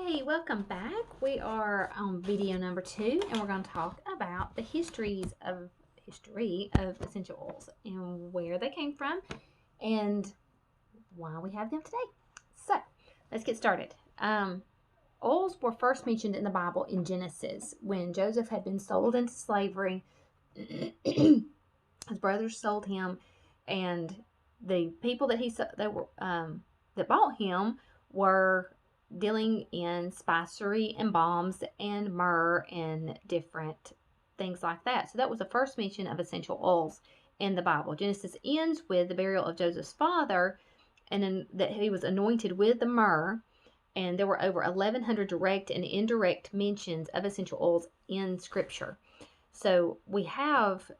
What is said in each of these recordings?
Hey, welcome back. We are on video number 2, and we're going to talk about the history of essential oils and where they came from and why we have them today. So, let's get started. Oils were first mentioned in the Bible in Genesis when Joseph had been sold into slavery. His brothers sold him, and the people that bought him were dealing in spicery and balms and myrrh and different things like that. So that was the first mention of essential oils in the Bible. Genesis ends with the burial of Joseph's father, and then that he was anointed with the myrrh. And there were over 1,100 direct and indirect mentions of essential oils in Scripture. So we have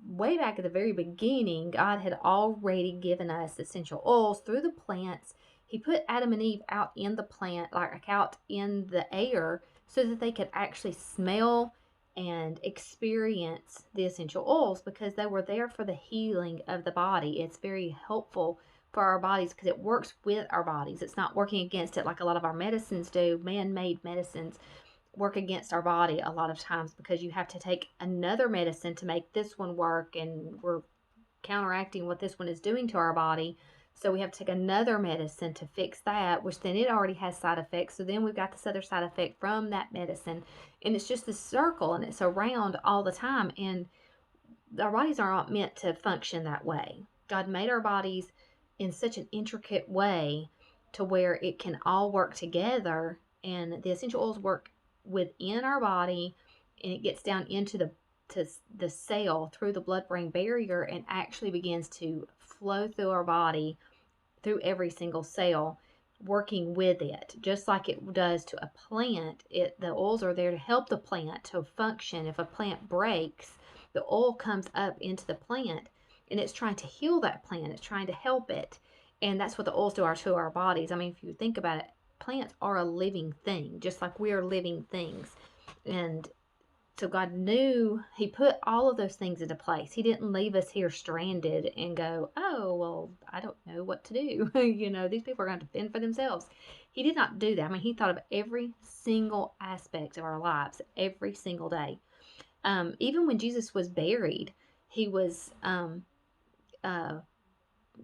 way back at the very beginning, God had already given us essential oils through the plants. He put Adam and Eve out in the plant, like out in the air, so that they could actually smell and experience the essential oils because they were there for the healing of the body. It's very helpful for our bodies because it works with our bodies. It's not working against it like a lot of our medicines do, man-made medicines work against our body a lot of times because you have to take another medicine to make this one work, and we're counteracting what this one is doing to our body. So we have to take another medicine to fix that, which then it already has side effects. So then we've got this other side effect from that medicine. And it's just this circle, and it's around all the time. And our bodies are not meant to function that way. God made our bodies in such an intricate way to where it can all work together. And the essential oils work within our body, and it gets down into the cell through the blood-brain barrier and actually begins to flow through our body through every single cell, working with it just like it does to a plant. The oils are there to help the plant to function. If a plant breaks, the oil comes up into the plant and it's trying to heal that plant. It's trying to help it. And that's what the oils do to our bodies. I mean, if you think about it, plants are a living thing, just like we are living things. And so God knew, He put all of those things into place. He didn't leave us here stranded and go, oh, well, I don't know what to do. These people are going to fend for themselves. He did not do that. I mean, He thought of every single aspect of our lives every single day. Even when Jesus was buried, he was they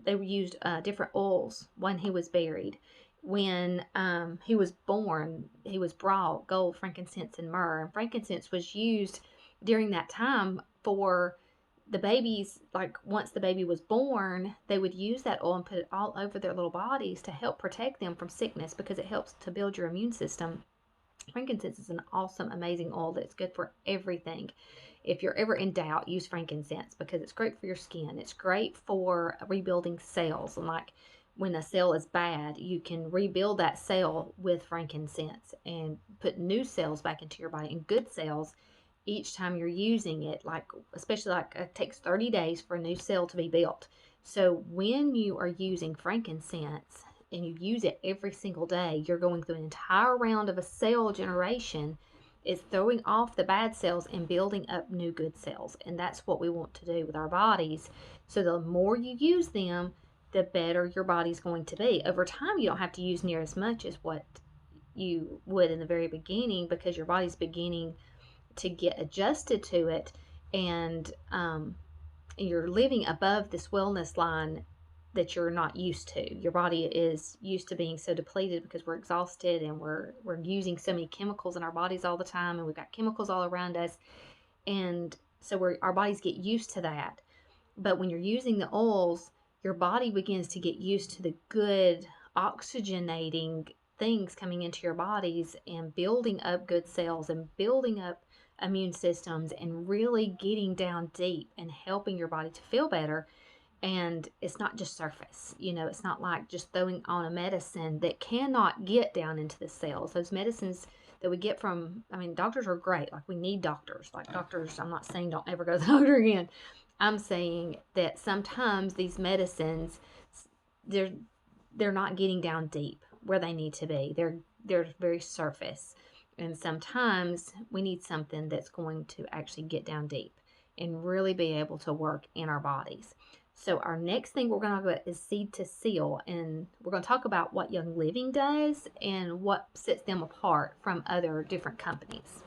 used different oils when he was buried. When he was born, he was brought gold, frankincense, and myrrh. And frankincense was used during that time for the babies. Like once the baby was born, they would use that oil and put it all over their little bodies to help protect them from sickness because it helps to build your immune system. Frankincense is an awesome, amazing oil that's good for everything. If you're ever in doubt, use frankincense because it's great for your skin. It's great for rebuilding cells. And like when a cell is bad, you can rebuild that cell with frankincense and put new cells back into your body and good cells each time you're using it. Like, especially like it takes 30 days for a new cell to be built. So when you are using frankincense and you use it every single day, you're going through an entire round of a cell generation. It's throwing off the bad cells and building up new good cells. And that's what we want to do with our bodies. So the more you use them, the better your body's going to be. Over time, you don't have to use near as much as what you would in the very beginning because your body's beginning to get adjusted to it. And you're living above this wellness line that you're not used to. Your body is used to being so depleted because we're exhausted and we're using so many chemicals in our bodies all the time, and we've got chemicals all around us, and so our bodies get used to that. But when you're using the oils, your body begins to get used to the good oxygenating things coming into your bodies and building up good cells and building up immune systems and really getting down deep and helping your body to feel better. And it's not just surface, it's not like just throwing on a medicine that cannot get down into the cells. Those medicines that we get from, doctors are great. Like, we need doctors. Like, doctors, I'm not saying don't ever go to the doctor again. I'm saying that sometimes these medicines, they're not getting down deep where they need to be. They're very surface. And sometimes we need something that's going to actually get down deep and really be able to work in our bodies. So our next thing we're going to talk about is Seed to Seal, and we're going to talk about what Young Living does and what sets them apart from other different companies.